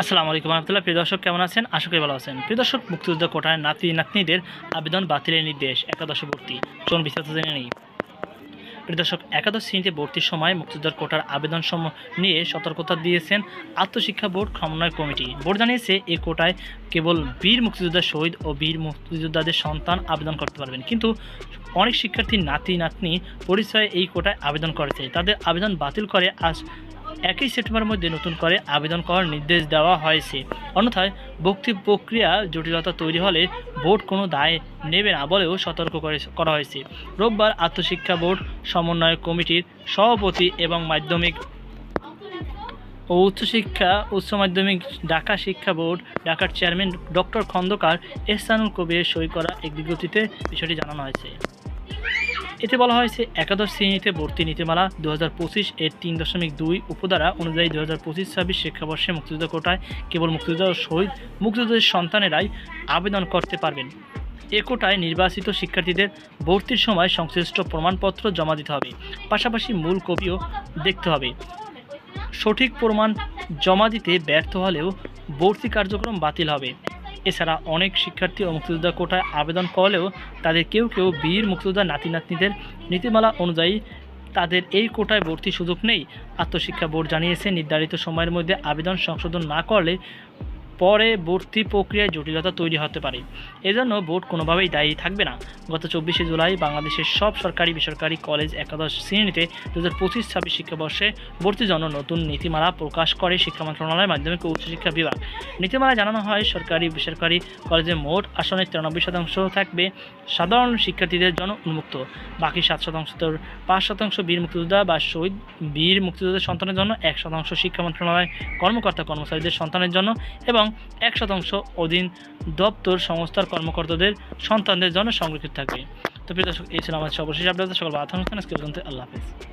আসসালামু আলাইকুম রহমতুল্লাহ। প্রিয় দর্শক, কেমন আছেন? আশা করি ভালো আছেন। প্রিয় দর্শক, মুক্তিযুদ্ধ কোটায় নাতি নাতনিদের আবেদন বাতিলের নির্দেশ, একাদশে ভর্তি। চলুন বিস্তারিত জেনে নিই। প্রিয় দর্শক, একাদশ শ্রেণীতে ভর্তির সময় মুক্তিযোদ্ধার কোটার আবেদন নিয়ে সতর্কতা দিয়েছেন আত্মশিক্ষা বোর্ড সমন্বয় কমিটি। বোর্ড জানিয়েছে, এই কোটায় কেবল বীর মুক্তিযোদ্ধা, শহীদ ও বীর মুক্তিযোদ্ধাদের সন্তান আবেদন করতে পারবেন। কিন্তু অনেক শিক্ষার্থী নাতি নাতনি পরিচয়ে এই কোটায় আবেদন করেছে। তাদের আবেদন বাতিল করে আজ 1 সেপ্টেম্বরের মধ্যে নতুন করে আবেদন করার নির্দেশ দেওয়া হয়েছে। অন্যথায় ভর্তি প্রক্রিয়া জটিলতা তৈরি হলে বোর্ড কোনো দায় নেবে না বলেও সতর্ক করা হয়েছে। রোববার আত্মশিক্ষা বোর্ড সমন্বয় কমিটির সভাপতি এবং মাধ্যমিক ও উচ্চ মাধ্যমিক ঢাকা শিক্ষা বোর্ড ঢাকার চেয়ারম্যান ডক্টর খন্দকার এহসানুল কবিরের সই করা এক বিজ্ঞপ্তিতে বিষয়টি জানানো হয়েছে। এতে বলা হয়েছে, একাদশ শ্রেণীতে ভর্তি নীতিমালা 2025 এর 3.2 উপধারা অনুযায়ী 2025-26 শিক্ষাবর্ষে মুক্তিযুদ্ধ কোটায় কেবল মুক্তিযোদ্ধা ও শহীদ মুক্তিযোদ্ধাদের সন্তানেরাই আবেদন করতে পারবেন। এ কোটায় নির্বাচিত শিক্ষার্থীদের ভর্তির সময় সংশ্লিষ্ট প্রমাণপত্র জমা দিতে হবে, পাশাপাশি মূল কপিও দেখতে হবে। সঠিক প্রমাণ জমা দিতে ব্যর্থ হলেও ভর্তি কার্যক্রম বাতিল হবে। এছাড়া অনেক শিক্ষার্থী ও মুক্তিযোদ্ধা কোটায় আবেদন করলেও তাদের কেউ কেউ বীর মুক্তিযোদ্ধা নাতি নাতনিদের নীতিমালা অনুযায়ী তাদের এই কোটায় ভর্তির সুযোগ নেই। আত্মশিক্ষা বোর্ড জানিয়েছে, নির্ধারিত সময়ের মধ্যে আবেদন সংশোধন না করলে পরে ভর্তি প্রক্রিয়ায় জটিলতা তৈরি হতে পারে। এজন্য বোর্ড কোনোভাবেই দায়ী থাকবে না। গত 24 জুলাই বাংলাদেশের সব সরকারি বেসরকারি কলেজ একাদশ শ্রেণীতে 2025-26 শিক্ষাবর্ষে ভর্তির জন্য নতুন নীতিমালা প্রকাশ করে শিক্ষা মন্ত্রণালয় মাধ্যমিক ও উচ্চশিক্ষা বিভাগ। নীতিমালায় জানানো হয়, সরকারি বেসরকারি কলেজে মোট আসনের 93% থাকবে সাধারণ শিক্ষার্থীদের জন্য উন্মুক্ত। বাকি 7% 5% বীর মুক্তিযোদ্ধা বা শহীদ বীর মুক্তিযোদ্ধার সন্তানের জন্য, 1% শিক্ষা মন্ত্রণালয় কর্মকর্তা কর্মচারীদের সন্তানের জন্য এবং 1% অধীন দপ্তর সংস্থার কর্মকর্তাদের সন্তানদের জন্য সংরক্ষিত থাকবে। তো প্রিয় দর্শক, এই ছিল আমাদের সর্বশেষ আপডেট। সকল ভালো থাকুন। আজকে পর্যন্ত আল্লাহ হাফেজ।